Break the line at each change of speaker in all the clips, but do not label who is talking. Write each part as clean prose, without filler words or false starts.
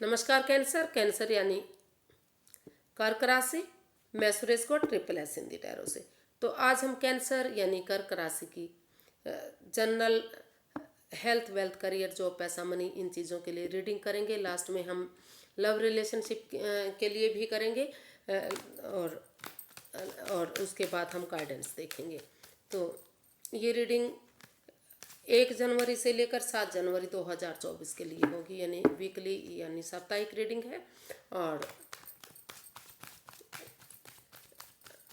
नमस्कार cancer. Cancer यानी कर्क राशि। मैं सुरेश गौड़ SSS हिंदी टैरो से। तो आज हम कैंसर यानी कर्क राशि की general health, wealth, career, job, पैसा, मनी, इन चीज़ों के लिए रीडिंग करेंगे। लास्ट में हम लव रिलेशनशिप के लिए भी करेंगे और उसके बाद हम गाइडेंस देखेंगे। तो ये रीडिंग 1 जनवरी से लेकर 7 जनवरी 2024 के लिए होगी, यानी वीकली यानी साप्ताहिक रीडिंग है। और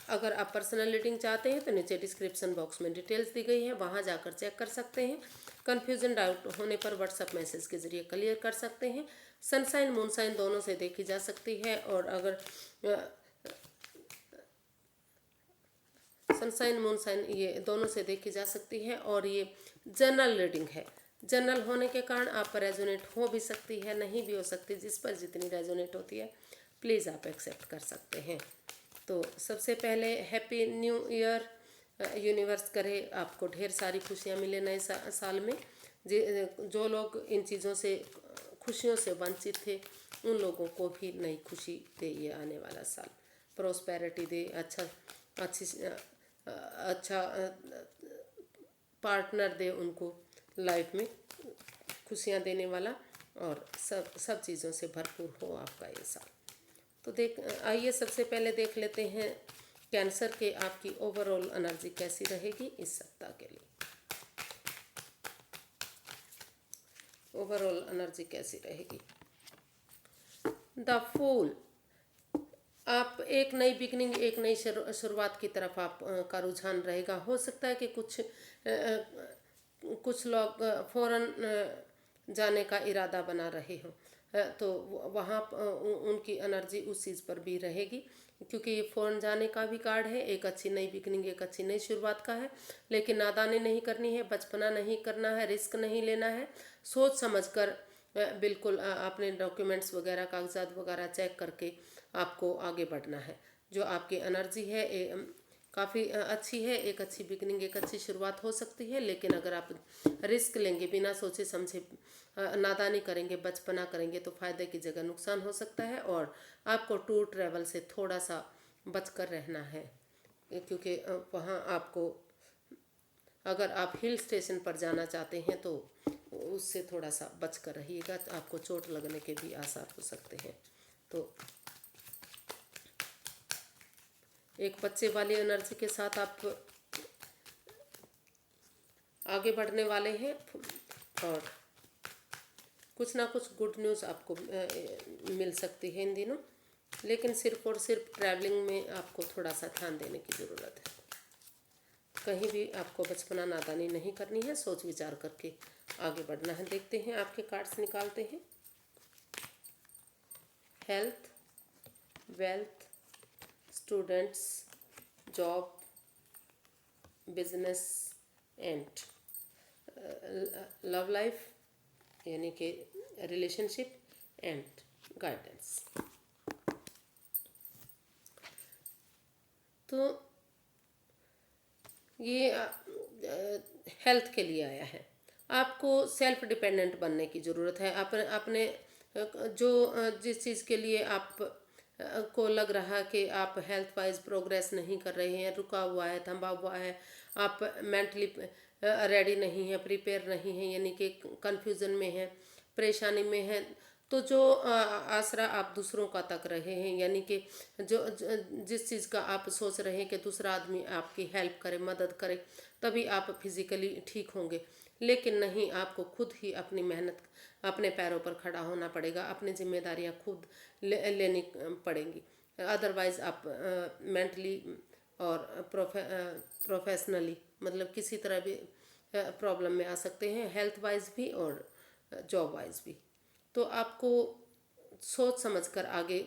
अगर आप पर्सनल रीडिंग चाहते हैं तो नीचे डिस्क्रिप्शन बॉक्स में डिटेल्स दी गई है, वहां जाकर चेक कर सकते हैं। कन्फ्यूजन, डाउट होने पर व्हाट्सएप मैसेज के जरिए क्लियर कर सकते हैं। सनसाइन, मूनसाइन दोनों से देखी जा सकती है। और अगर सनसाइन, मूनसाइन ये दोनों से देखी जा सकती है। और ये जनरल रीडिंग है। जनरल होने के कारण आप पर रेजोनेट हो भी सकती है, नहीं भी हो सकती। जिस पर जितनी रेजोनेट होती है प्लीज़ आप एक्सेप्ट कर सकते हैं। तो सबसे पहले हैप्पी न्यू ईयर। यूनिवर्स करे आपको ढेर सारी खुशियाँ मिले नए साल में। जो लोग इन चीज़ों से, खुशियों से वंचित थे, उन लोगों को भी नई खुशी दे ये आने वाला साल। प्रोस्पेरिटी दे, अच्छा पार्टनर दे उनको लाइफ में, खुशियाँ देने वाला, और सब चीज़ों से भरपूर हो आपका ये साल। तो आइए सबसे पहले देख लेते हैं कैंसर के आपकी ओवरऑल एनर्जी कैसी रहेगी इस सप्ताह के लिए। ओवरऑल एनर्जी कैसी रहेगी। The fool. आप एक नई बिगनिंग, एक नई शुरुआत की तरफ आप का रुझान रहेगा। हो सकता है कि कुछ लोग फौरन जाने का इरादा बना रहे हो, तो वहाँ उनकी एनर्जी उस चीज़ पर भी रहेगी, क्योंकि ये फौरन जाने का भी कार्ड है। एक अच्छी नई बिगनिंग, एक अच्छी नई शुरुआत का है। लेकिन नादानी नहीं करनी है, बचपना नहीं करना है, रिस्क नहीं लेना है। सोच समझकर बिल्कुल अपने डॉक्यूमेंट्स वगैरह, कागजात वगैरह चेक करके आपको आगे बढ़ना है। जो आपकी एनर्जी है काफ़ी अच्छी है। एक अच्छी बिगनिंग, एक अच्छी शुरुआत हो सकती है। लेकिन अगर आप रिस्क लेंगे, बिना सोचे समझे नादानी करेंगे, बचपना करेंगे, तो फ़ायदे की जगह नुकसान हो सकता है। और आपको टूर ट्रैवल से थोड़ा सा बचकर रहना है, क्योंकि वहाँ आपको, अगर आप हिल स्टेशन पर जाना चाहते हैं तो उससे थोड़ा सा बचकर रहिएगा, तो आपको चोट लगने के भी आसार हो सकते हैं। तो एक बच्चे वाली एनर्जी के साथ आप आगे बढ़ने वाले हैं, और कुछ ना कुछ गुड न्यूज़ आपको मिल सकती है इन दिनों। लेकिन सिर्फ और सिर्फ ट्रैवलिंग में आपको थोड़ा सा ध्यान देने की ज़रूरत है। कहीं भी आपको बचपना, नादानी नहीं करनी है, सोच विचार करके आगे बढ़ना है। देखते हैं आपके कार्ड्स निकालते हैं। Health, wealth, students, job, business and love life, यानी कि रिलेशनशिप एंड गाइडेंस। तो ये हेल्थ के लिए आया है। आपको सेल्फ डिपेंडेंट बनने की ज़रूरत है। अपने जो जिस चीज़ के लिए आप को लग रहा है कि आप हेल्थ वाइज प्रोग्रेस नहीं कर रहे हैं, रुका हुआ है, थमा हुआ है, आप मेंटली रेडी नहीं है, प्रिपेयर नहीं है, यानी कि कंफ्यूजन में है, परेशानी में है, तो जो आसरा आप दूसरों का तक रहे हैं, यानी कि जिस चीज़ का आप सोच रहे हैं कि दूसरा आदमी आपकी हेल्प करे, मदद करे, तभी आप फिजिकली ठीक होंगे। लेकिन नहीं, आपको खुद ही अपनी मेहनत, अपने पैरों पर खड़ा होना पड़ेगा, अपनी जिम्मेदारियां खुद लेनी पड़ेंगी। अदरवाइज़ आप मेंटली और प्रोफेशनली, मतलब किसी तरह भी प्रॉब्लम में आ सकते हैं, हेल्थ वाइज भी और जॉब वाइज भी। तो आपको सोच समझकर आगे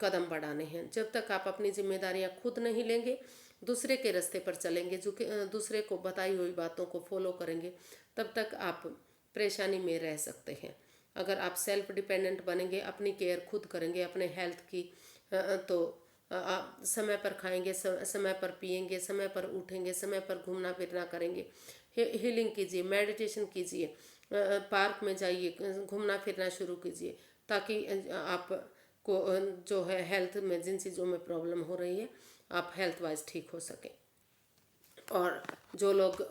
कदम बढ़ाने हैं। जब तक आप अपनी जिम्मेदारियां खुद नहीं लेंगे, दूसरे के रास्ते पर चलेंगे, जो कि दूसरे को बताई हुई बातों को फॉलो करेंगे, तब तक आप परेशानी में रह सकते हैं। अगर आप सेल्फ डिपेंडेंट बनेंगे, अपनी केयर खुद करेंगे अपने हेल्थ की, तो आप समय पर खाएंगे, समय पर पिएंगे, समय पर उठेंगे, समय पर घूमना फिरना करेंगे, हीलिंग कीजिए, मेडिटेशन कीजिए, पार्क में जाइए, घूमना फिरना शुरू कीजिए, ताकि आपको जो है हेल्थ में जिन चीज़ों में प्रॉब्लम हो रही है आप हेल्थ वाइज ठीक हो सकें। और जो लोग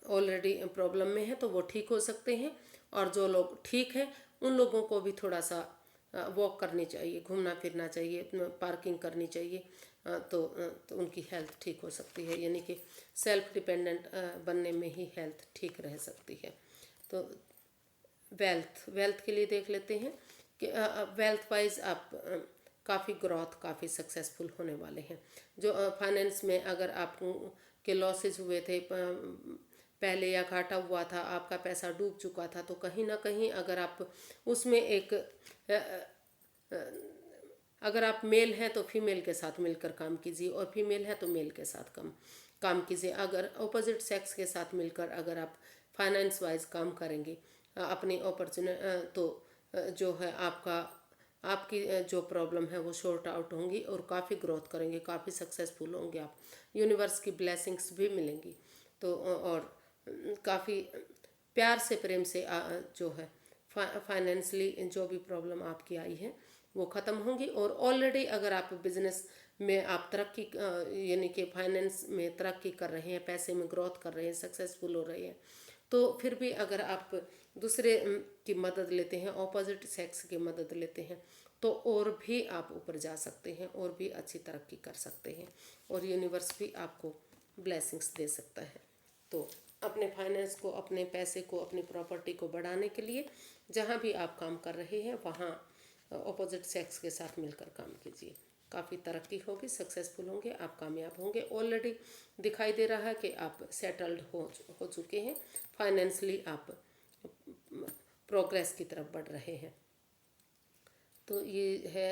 ऑलरेडी प्रॉब्लम में हैं तो वो ठीक हो सकते हैं, और जो लोग ठीक हैं उन लोगों को भी थोड़ा सा वॉक करनी चाहिए, घूमना फिरना चाहिए, पार्किंग करनी चाहिए, तो उनकी हेल्थ ठीक हो सकती है। यानी कि सेल्फ डिपेंडेंट बनने में ही हेल्थ ठीक रह सकती है। तो वेल्थ के लिए देख लेते हैं कि वेल्थ वाइज आप काफ़ी ग्रोथ, काफ़ी सक्सेसफुल होने वाले हैं। जो फाइनेंस में अगर आप के लॉसेस हुए थे पहले, या घाटा हुआ था, आपका पैसा डूब चुका था, तो कहीं ना कहीं अगर आप उसमें अगर आप मेल हैं तो फीमेल के साथ मिलकर काम कीजिए, और फीमेल है तो मेल के साथ काम कीजिए। अगर ऑपोजिट सेक्स के साथ मिलकर अगर आप फाइनेंस वाइज काम करेंगे अपनी अपॉर्चुनिटी, तो जो है आपकी जो प्रॉब्लम है वो शॉर्ट आउट होंगी, और काफ़ी ग्रोथ करेंगे, काफ़ी सक्सेसफुल होंगे आप, यूनिवर्स की ब्लेसिंग्स भी मिलेंगी। तो और काफ़ी प्यार से, प्रेम से जो है फाइनेंशली जो भी प्रॉब्लम आपकी आई है वो ख़त्म होंगी। और ऑलरेडी अगर आप बिजनेस में आप तरक्की यानी कि फाइनेंस में तरक्की कर रहे हैं, पैसे में ग्रोथ कर रहे हैं, सक्सेसफुल हो रहे हैं, तो फिर भी अगर आप दूसरे की मदद लेते हैं, ऑपोजिट सेक्स की मदद लेते हैं, तो और भी आप ऊपर जा सकते हैं, और भी अच्छी तरक्की कर सकते हैं, और यूनिवर्स भी आपको ब्लेसिंग्स दे सकता है। तो अपने फाइनेंस को, अपने पैसे को, अपनी प्रॉपर्टी को बढ़ाने के लिए जहाँ भी आप काम कर रहे हैं वहाँ ऑपोजिट सेक्स के साथ मिलकर काम कीजिए, काफ़ी तरक्की होगी, सक्सेसफुल होंगे, आप कामयाब होंगे। ऑलरेडी दिखाई दे रहा है कि आप सेटल्ड हो चुके हैं, फाइनेंशली आप प्रोग्रेस की तरफ बढ़ रहे हैं। तो ये है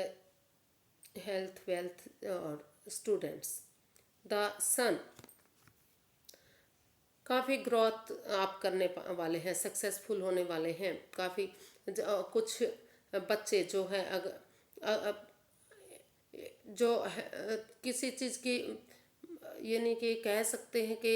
हेल्थ, वेल्थ और स्टूडेंट्स। द सन, काफ़ी ग्रोथ आप करने वाले हैं, सक्सेसफुल होने वाले हैं। काफ़ी कुछ बच्चे जो है जो किसी चीज़ की यानी कि कह सकते हैं कि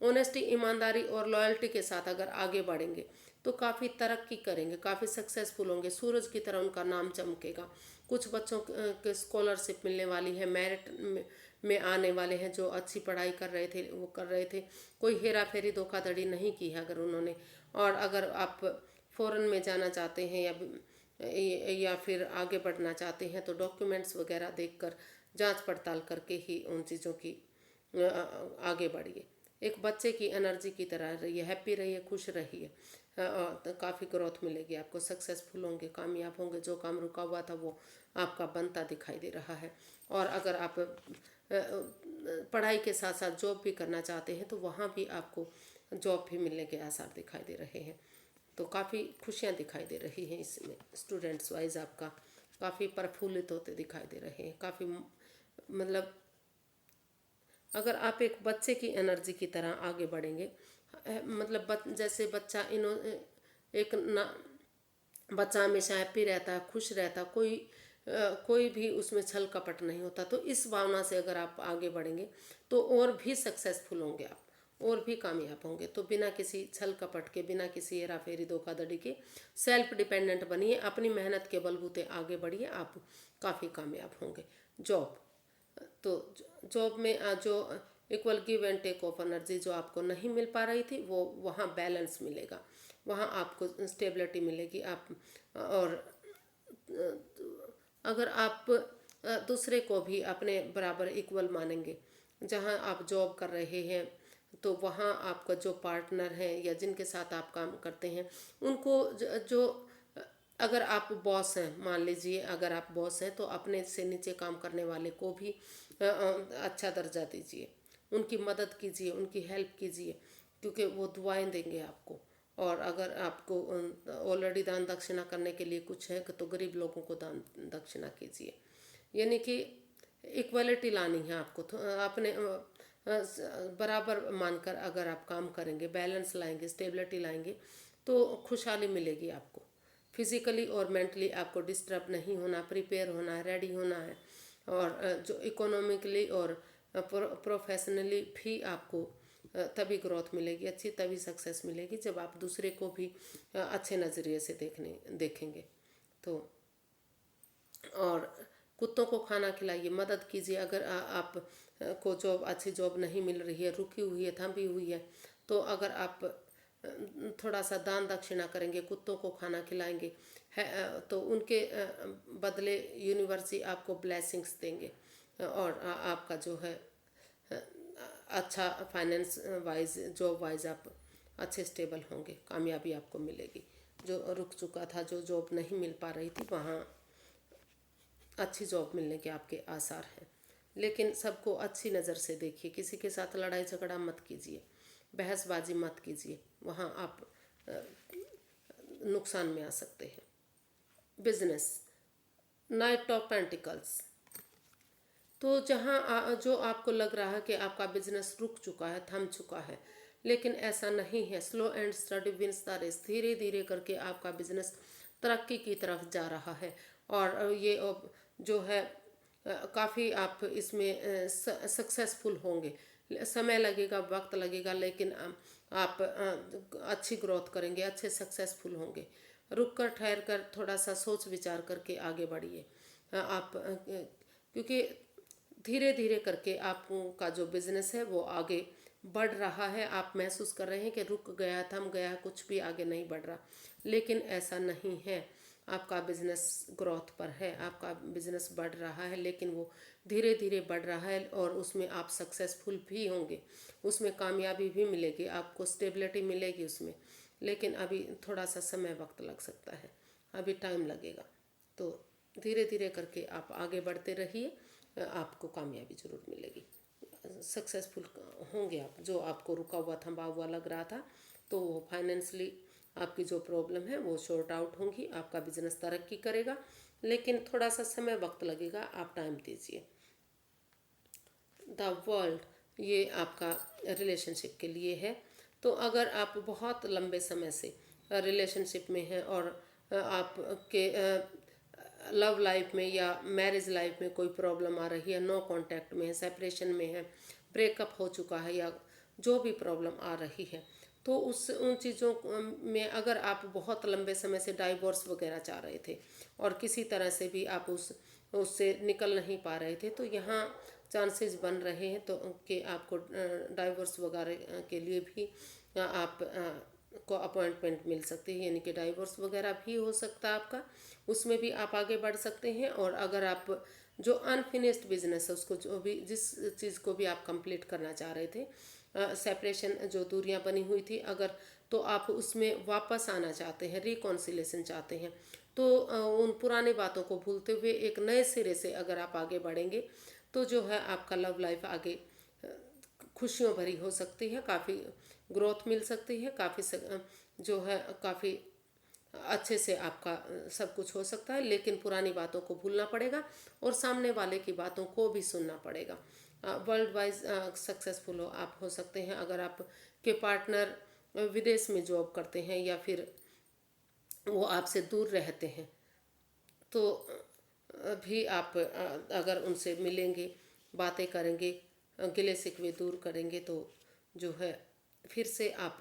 ऑनेस्टी, ईमानदारी और लॉयल्टी के साथ अगर आगे बढ़ेंगे तो काफ़ी तरक्की करेंगे, काफ़ी सक्सेसफुल होंगे, सूरज की तरह उनका नाम चमकेगा। कुछ बच्चों के स्कॉलरशिप मिलने वाली है, मेरिट में आने वाले हैं, जो अच्छी पढ़ाई कर रहे थे वो कर रहे थे, कोई हेरा फेरी धोखाधड़ी नहीं की है अगर उन्होंने। और अगर आप फॉरेन में जाना चाहते हैं या फिर आगे बढ़ना चाहते हैं तो डॉक्यूमेंट्स वगैरह देखकर, जांच पड़ताल करके ही उन चीज़ों की आगे बढ़िए। एक बच्चे की एनर्जी की तरह रहिए, हैप्पी रहिए, खुश रहिए, तो काफ़ी ग्रोथ मिलेगी आपको, सक्सेसफुल होंगे, कामयाब होंगे। जो काम रुका हुआ था वो आपका बनता दिखाई दे रहा है। और अगर आप पढ़ाई के साथ साथ जॉब भी करना चाहते हैं तो वहाँ भी आपको जॉब भी मिलने के आसार दिखाई दे रहे हैं। तो काफ़ी खुशियाँ दिखाई दे रही हैं इसमें, स्टूडेंट्स वाइज आपका काफ़ी प्रफुल्लित होते दिखाई दे रहे हैं। काफ़ी मतलब अगर आप एक बच्चे की एनर्जी की तरह आगे बढ़ेंगे, मतलब जैसे बच्चा एक ना बच्चा हमेशा हैप्पी रहता है, खुश रहता है, कोई भी उसमें छल कपट नहीं होता। तो इस भावना से अगर आप आगे बढ़ेंगे तो और भी सक्सेसफुल होंगे आप, और भी कामयाब होंगे। तो बिना किसी छल कपट के, बिना किसी हेरा फेरी धोखाधड़ी के सेल्फ डिपेंडेंट बनिए, अपनी मेहनत के बलबूते आगे बढ़िए, आप काफ़ी कामयाब होंगे। जॉब, तो जॉब में जो equal give and take of energy जो आपको नहीं मिल पा रही थी वो वहाँ बैलेंस मिलेगा, वहाँ आपको स्टेबिलिटी मिलेगी। आप और अगर आप दूसरे को भी अपने बराबर इक्वल मानेंगे, जहाँ आप जॉब कर रहे हैं तो वहाँ आपका जो पार्टनर है या जिनके साथ आप काम करते हैं उनको जो अगर आप बॉस हैं, मान लीजिए अगर आप बॉस हैं तो अपने से नीचे काम करने वाले को भी अच्छा दर्जा दीजिए, उनकी मदद कीजिए, उनकी हेल्प कीजिए, क्योंकि वो दुआएं देंगे आपको। और अगर आपको ऑलरेडी दान दक्षिणा करने के लिए कुछ है तो गरीब लोगों को दान दक्षिणा कीजिए। यानी कि इक्वलिटी लानी है आपको, तो अपने बराबर मानकर अगर आप काम करेंगे, बैलेंस लाएंगे, स्टेबिलिटी लाएंगे तो खुशहाली मिलेगी आपको। फिजिकली और मेंटली आपको डिस्टर्ब नहीं होना, प्रिपेयर होना है, रेडी होना है। और जो इकोनॉमिकली और प्रोफेशनली भी आपको तभी ग्रोथ मिलेगी अच्छी, तभी सक्सेस मिलेगी जब आप दूसरे को भी अच्छे नज़रिए से देखेंगे। तो और कुत्तों को खाना खिलाइए, मदद कीजिए। अगर आप को जॉब अच्छी जॉब नहीं मिल रही है, रुकी हुई है, थमी हुई है, तो अगर आप थोड़ा सा दान दक्षिणा करेंगे, कुत्तों को खाना खिलाएंगे तो उनके बदले यूनिवर्स ही आपको ब्लेसिंग्स देंगे और आपका जो है अच्छा फाइनेंस वाइज जॉब वाइज आप अच्छे स्टेबल होंगे, कामयाबी आपको मिलेगी। जो रुक चुका था, जो जॉब नहीं मिल पा रही थी, वहाँ अच्छी जॉब मिलने के आपके आसार हैं। लेकिन सबको अच्छी नज़र से देखिए, किसी के साथ लड़ाई झगड़ा मत कीजिए, बहसबाजी मत कीजिए, वहाँ आप नुकसान में आ सकते हैं। बिजनेस, नाइट ऑफ पेंटिकल्स, तो जहाँ जो आपको लग रहा है कि आपका बिजनेस रुक चुका है, थम चुका है, लेकिन ऐसा नहीं है। Slow and steady wins the race, धीरे धीरे करके आपका बिजनेस तरक्की की तरफ जा रहा है और ये जो है काफ़ी आप इसमें सक्सेसफुल होंगे। समय लगेगा, वक्त लगेगा, लेकिन आप अच्छी ग्रोथ करेंगे, अच्छे सक्सेसफुल होंगे। रुक कर ठहर कर थोड़ा सा सोच विचार करके आगे बढ़िए। आप क्योंकि धीरे धीरे करके आपका जो बिजनेस है वो आगे बढ़ रहा है। आप महसूस कर रहे हैं कि रुक गया, थम गया, कुछ भी आगे नहीं बढ़ रहा, लेकिन ऐसा नहीं है। आपका बिजनेस ग्रोथ पर है, आपका बिजनेस बढ़ रहा है, लेकिन वो धीरे धीरे बढ़ रहा है और उसमें आप सक्सेसफुल भी होंगे, उसमें कामयाबी भी मिलेगी, आपको स्टेबिलिटी मिलेगी उसमें। लेकिन अभी थोड़ा सा समय वक्त लग सकता है, अभी टाइम लगेगा। तो धीरे धीरे करके आप आगे बढ़ते रहिए, आपको कामयाबी ज़रूर मिलेगी, सक्सेसफुल होंगे आप। जो आपको रुका हुआ थमा हुआ लग रहा था, तो वो फाइनेंशियली आपकी जो प्रॉब्लम है वो शॉर्ट आउट होंगी, आपका बिजनेस तरक्की करेगा, लेकिन थोड़ा सा समय वक्त लगेगा, आप टाइम दीजिए। द वर्ल्ड, ये आपका रिलेशनशिप के लिए है। तो अगर आप बहुत लंबे समय से रिलेशनशिप में हैं और आपके लव लाइफ में या मैरिज लाइफ में कोई प्रॉब्लम आ रही है, नो कांटेक्ट में है, सेपरेशन में है, ब्रेकअप हो चुका है, या जो भी प्रॉब्लम आ रही है, तो उन चीज़ों में अगर आप बहुत लंबे समय से डाइवोर्स वगैरह चाह रहे थे और किसी तरह से भी आप उससे निकल नहीं पा रहे थे, तो यहाँ चांसेस बन रहे हैं तो कि आपको डाइवोर्स वगैरह के लिए भी आप को अपॉइंटमेंट मिल सकती है, यानी कि डाइवोर्स वगैरह भी हो सकता है आपका, उसमें भी आप आगे बढ़ सकते हैं। और अगर आप जो अनफिनिश्ड बिजनेस है उसको, जो भी जिस चीज़ को भी आप कंप्लीट करना चाह रहे थे, सेपरेशन जो दूरियां बनी हुई थी, अगर तो आप उसमें वापस आना चाहते हैं, रिकॉन्सिलेशन चाहते हैं, तो उन पुरानी बातों को भूलते हुए एक नए सिरे से अगर आप आगे बढ़ेंगे, तो जो है आपका लव लाइफ आगे खुशियों भरी हो सकती है, काफ़ी ग्रोथ मिल सकती है, काफ़ी जो है काफ़ी अच्छे से आपका सब कुछ हो सकता है। लेकिन पुरानी बातों को भूलना पड़ेगा और सामने वाले की बातों को भी सुनना पड़ेगा। वर्ल्ड वाइज सक्सेसफुल आप हो सकते हैं। अगर आप के पार्टनर विदेश में जॉब करते हैं या फिर वो आपसे दूर रहते हैं, तो भी आप अगर उनसे मिलेंगे, बातें करेंगे, गिले शिकवे दूर करेंगे, तो जो है फिर से आप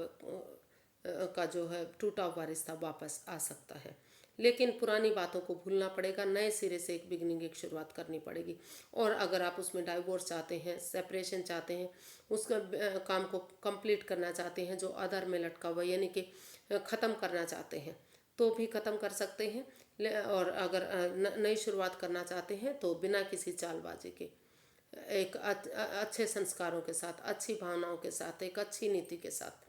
का जो है टूटा हुआ रिश्ता वापस आ सकता है। लेकिन पुरानी बातों को भूलना पड़ेगा, नए सिरे से एक बिगनिंग, एक शुरुआत करनी पड़ेगी। और अगर आप उसमें डाइवोर्स चाहते हैं, सेपरेशन चाहते हैं, उसका काम को कंप्लीट करना चाहते हैं, जो आधार में लटका हुआ यानी कि ख़त्म करना चाहते हैं, तो भी ख़त्म कर सकते हैं। और अगर नई शुरुआत करना चाहते हैं, तो बिना किसी चालबाजी के, एक अच्छे संस्कारों के साथ, अच्छी भावनाओं के साथ, एक अच्छी नीति के साथ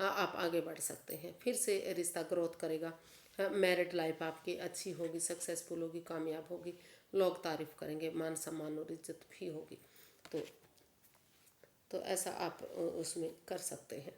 आप आगे बढ़ सकते हैं। फिर से रिश्ता ग्रोथ करेगा, मैरिड लाइफ आपकी अच्छी होगी, सक्सेसफुल होगी, कामयाब होगी, लोग तारीफ करेंगे, मान सम्मान और इज्जत भी होगी। तो ऐसा आप उसमें कर सकते हैं।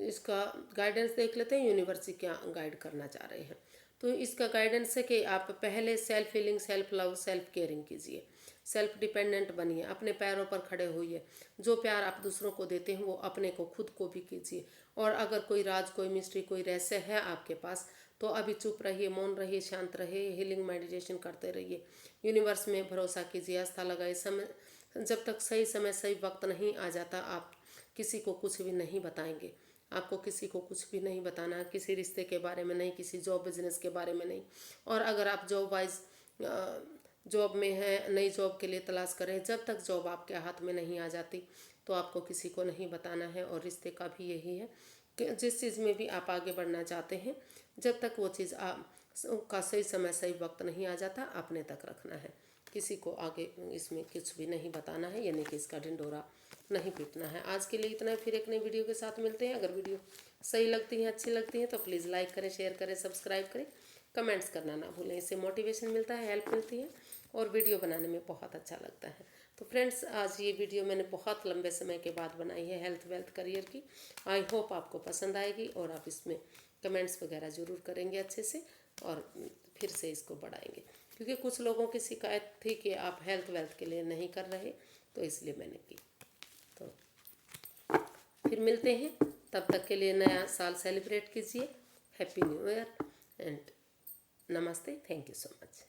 इसका गाइडेंस देख लेते हैं, यूनिवर्स क्या गाइड करना चाह रहे हैं। तो इसका गाइडेंस है कि आप पहले self healing, self love, self caring कीजिए, सेल्फ डिपेंडेंट बनिए, अपने पैरों पर खड़े होइए। जो प्यार आप दूसरों को देते हैं वो अपने को, खुद को भी कीजिए। और अगर कोई राज, कोई मिस्ट्री, कोई रहस्य है आपके पास, तो अभी चुप रहिए, मौन रहिए, शांत रहिए, हीलिंग मेडिटेशन करते रहिए, यूनिवर्स में भरोसा कीजिए, आस्था लगाइए, जब तक सही समय सही वक्त नहीं आ जाता आप किसी को कुछ भी नहीं बताएंगे। आपको किसी को कुछ भी नहीं बताना है, किसी रिश्ते के बारे में नहीं, किसी जॉब बिजनेस के बारे में नहीं। और अगर आप जॉब वाइज जॉब में हैं, नई जॉब के लिए तलाश करें, जब तक जॉब आपके हाथ में नहीं आ जाती तो आपको किसी को नहीं बताना है। और रिश्ते का भी यही है कि जिस चीज़ में भी आप आगे बढ़ना चाहते हैं, जब तक वो चीज़ का सही समय सही वक्त नहीं आ जाता अपने तक रखना है। किसी को आगे इसमें कुछ भी नहीं बताना है, यानी कि इसका ढिंढोरा नहीं पीटना है। आज के लिए इतना ही, फिर एक नई वीडियो के साथ मिलते हैं। अगर वीडियो सही लगती है, अच्छी लगती है तो प्लीज़ लाइक करें, शेयर करें, सब्सक्राइब करें, कमेंट्स करना ना भूलें। इससे मोटिवेशन मिलता है, हेल्प मिलती है और वीडियो बनाने में बहुत अच्छा लगता है। तो फ्रेंड्स, आज ये वीडियो मैंने बहुत लंबे समय के बाद बनाई है हेल्थ वेल्थ करियर की। आई होप आपको पसंद आएगी और आप इसमें कमेंट्स वगैरह ज़रूर करेंगे अच्छे से और फिर से इसको बढ़ाएंगे, क्योंकि कुछ लोगों की शिकायत थी कि आप हेल्थ वेल्थ के लिए नहीं कर रहे, तो इसलिए मैंने की। तो फिर मिलते हैं, तब तक के लिए नया साल सेलिब्रेट कीजिए। हैप्पी न्यू ईयर एंड नमस्ते, थैंक यू सो मच।